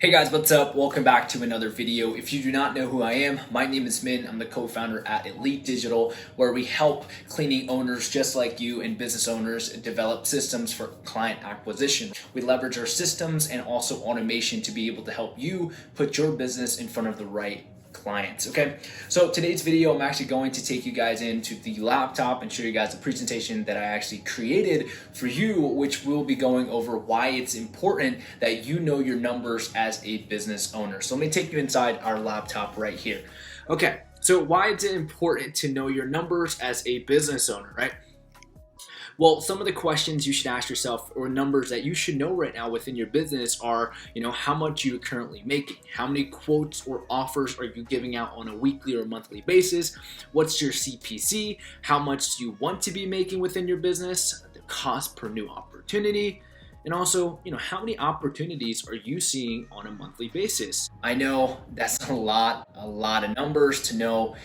Hey guys, what's up? Welcome back to another video. If you do not know who I am, my name is Min. I'm the co-founder at Elite Digital, where we help cleaning owners just like you and business owners develop systems for client acquisition. We leverage our systems and also automation to be able to help you put your business in front of the right clients. Okay, so today's video I'm actually going to take you guys into the laptop and show you guys the presentation that I actually created for you, which will be going over why it's important that you know your numbers as a business owner. So let me take you inside our laptop right here. Okay, so why is it important to know your numbers as a business owner, right? Well, some of the questions you should ask yourself, or numbers that you should know right now within your business, are, how much you're currently making, how many quotes or offers are you giving out on a weekly or monthly basis, what's your CPC, how much do you want to be making within your business, the cost per new opportunity, and also, how many opportunities are you seeing on a monthly basis? I know that's a lot of numbers to know.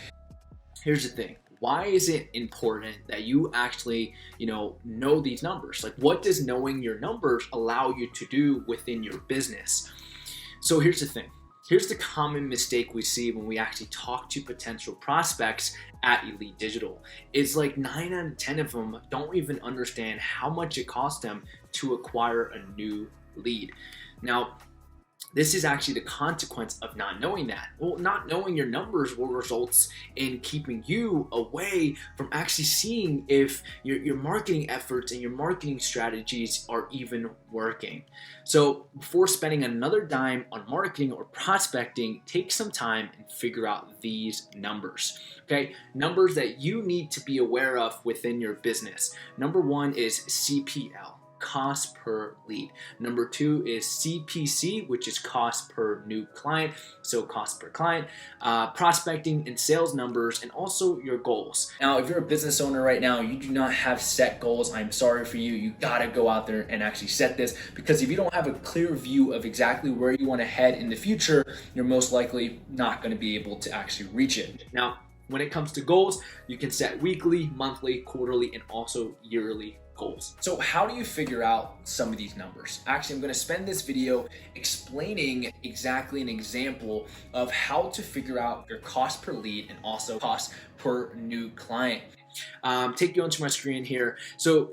Here's the thing. Why is it important that you actually, know these numbers? Like, what does knowing your numbers allow you to do within your business? So here's the thing. Here's the common mistake we see when we actually talk to potential prospects at Elite Digital. It's like 9 out of 10 of them don't even understand how much it costs them to acquire a new lead. Now, this is actually the consequence of not knowing that. Well, not knowing your numbers will result in keeping you away from actually seeing if your marketing efforts and your marketing strategies are even working. So before spending another dime on marketing or prospecting, take some time and figure out these numbers. Okay, numbers that you need to be aware of within your business. Number one is CPL. Cost per lead. Number two is CPC, which is cost per new client, so cost per client, prospecting and sales numbers, and also your goals. Now, if you're a business owner right now, you do not have set goals, I'm sorry for you. You gotta go out there and actually set this, because if you don't have a clear view of exactly where you want to head in the future, you're most likely not going to be able to actually reach it. Now, when it comes to goals, you can set weekly, monthly, quarterly, and also yearly goals. So how do you figure out some of these numbers? Actually, I'm going to spend this video explaining exactly an example of how to figure out your cost per lead and also cost per new client. Take you onto my screen here. So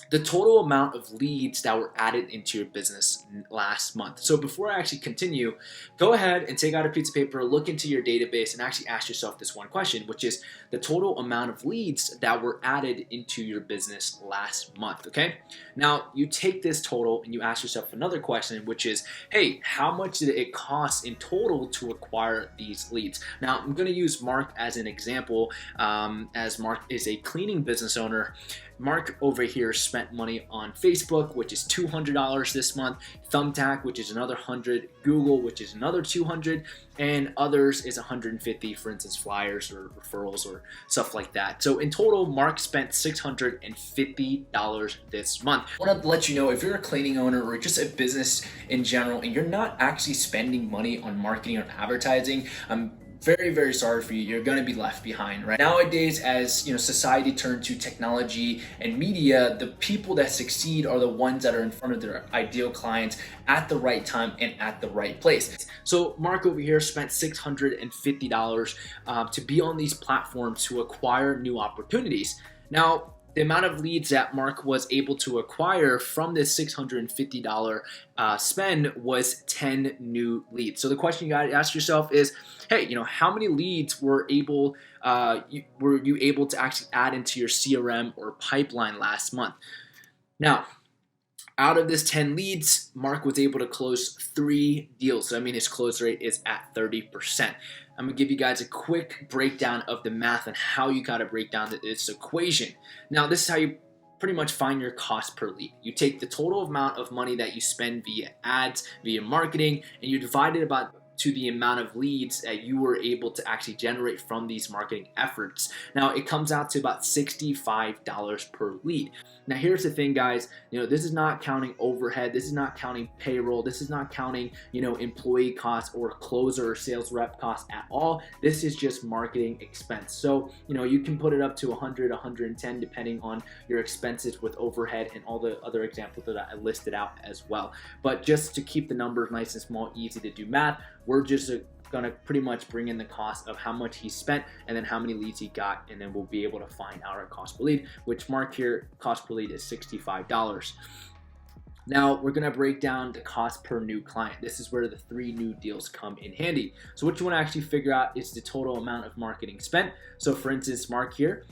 the total amount of leads that were added into your business last month. So before I actually continue, go ahead and take out a piece of paper, look into your database, and actually ask yourself this one question, which is the total amount of leads that were added into your business last month, okay? Now, you take this total and you ask yourself another question, which is, hey, how much did it cost in total to acquire these leads? Now, I'm gonna use Mark as an example, as Mark is a cleaning business owner. Mark over here spent money on Facebook, which is $200 this month, Thumbtack, which is another $100, Google, which is another $200, and others is $150, for instance, flyers or referrals or stuff like that. So in total, Mark spent $650 this month. I want to let you know, if you're a cleaning owner or just a business in general and you're not actually spending money on marketing or advertising, very, very sorry for you. You're going to be left behind, right? Nowadays, as society turns to technology and media, the people that succeed are the ones that are in front of their ideal clients at the right time and at the right place. So Mark over here spent $650 to be on these platforms to acquire new opportunities. Now, the amount of leads that Mark was able to acquire from this $650 spend was 10 new leads. So the question you got to ask yourself is, hey, how many leads were you able to actually add into your CRM or pipeline last month? Now, out of this 10 leads, Mark was able to close 3 deals. So his close rate is at 30%. I'm gonna give you guys a quick breakdown of the math and how you gotta break down this equation. Now, this is how you pretty much find your cost per lead. You take the total amount of money that you spend via ads, via marketing, and you divide it to the amount of leads that you were able to actually generate from these marketing efforts. Now, it comes out to about $65 per lead. Now here's the thing, guys, this is not counting overhead, this is not counting payroll, this is not counting, employee costs or closer or sales rep costs at all. This is just marketing expense. So, you can put it up to 100, 110 depending on your expenses with overhead and all the other examples that I listed out as well. But just to keep the numbers nice and small, easy to do math, we're just gonna pretty much bring in the cost of how much he spent and then how many leads he got, and then we'll be able to find our cost per lead, which mark here, cost per lead is $65. Now we're gonna break down the cost per new client. This is where the 3 new deals come in handy. So what you wanna actually figure out is the total amount of marketing spent. So for instance, Mark here,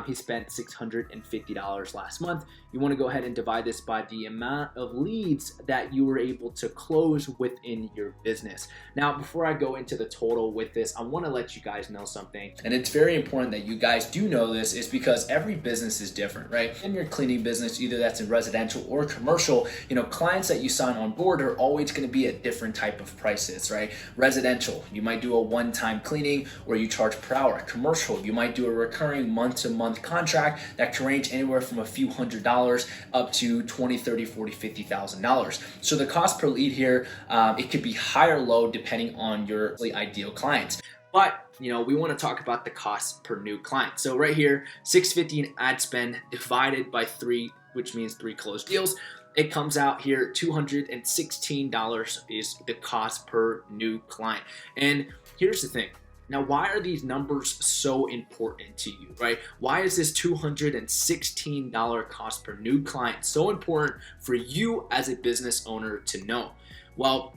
he spent $650 last month. You wanna go ahead and divide this by the amount of leads that you were able to close within your business. Now, before I go into the total with this, I wanna let you guys know something. And it's very important that you guys do know this, is because every business is different, right? In your cleaning business, either that's in residential or commercial, clients that you sign on board are always going to be at different type of prices, right? Residential, you might do a one-time cleaning where you charge per hour. Commercial, you might do a recurring month-to-month contract that can range anywhere from a few $100s up to $20, $30, $40, $50,000. So the cost per lead here, it could be high or low depending on your ideal clients. But we want to talk about the cost per new client. So right here, $650 in ad spend divided by 3, which means 3 closed deals. It comes out here, $216 is the cost per new client. And here's the thing. Now, why are these numbers so important to you, right? Why is this $216 cost per new client so important for you as a business owner to know? Well,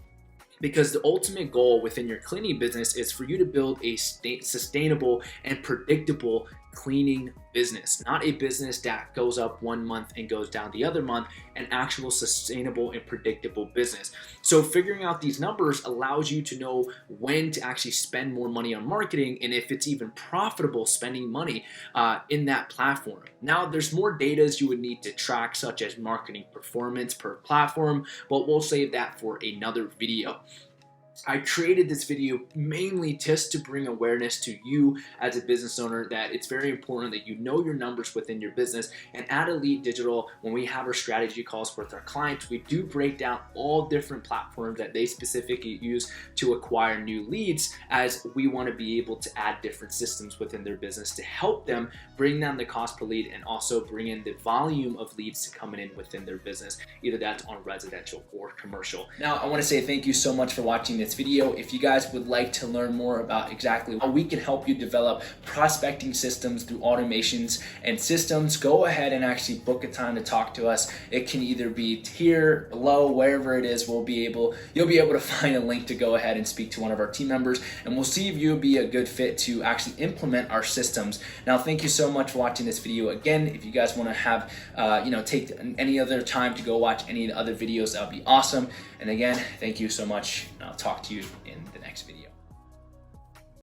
because the ultimate goal within your cleaning business is for you to build a sustainable and predictable cleaning business, not a business that goes up one month and goes down the other month, an actual sustainable and predictable business. So figuring out these numbers allows you to know when to actually spend more money on marketing and if it's even profitable spending money in that platform. Now, there's more data you would need to track, such as marketing performance per platform, but we'll save that for another video. I created this video mainly just to bring awareness to you as a business owner that it's very important that you know your numbers within your business. And at Elite Digital, when we have our strategy calls with our clients, we do break down all different platforms that they specifically use to acquire new leads, as we want to be able to add different systems within their business to help them bring down the cost per lead and also bring in the volume of leads coming in within their business, either that's on residential or commercial. Now, I want to say thank you so much for watching this video. If you guys would like to learn more about exactly how we can help you develop prospecting systems through automations and systems, go ahead and actually book a time to talk to us. It can either be here, below, wherever it is. You'll be able to find a link to go ahead and speak to one of our team members, and we'll see if you'll be a good fit to actually implement our systems. Now, thank you so much for watching this video. Again, if you guys want to have take any other time to go watch any of the other videos, that would be awesome. And again, thank you so much, and I'll talk to you in the next video.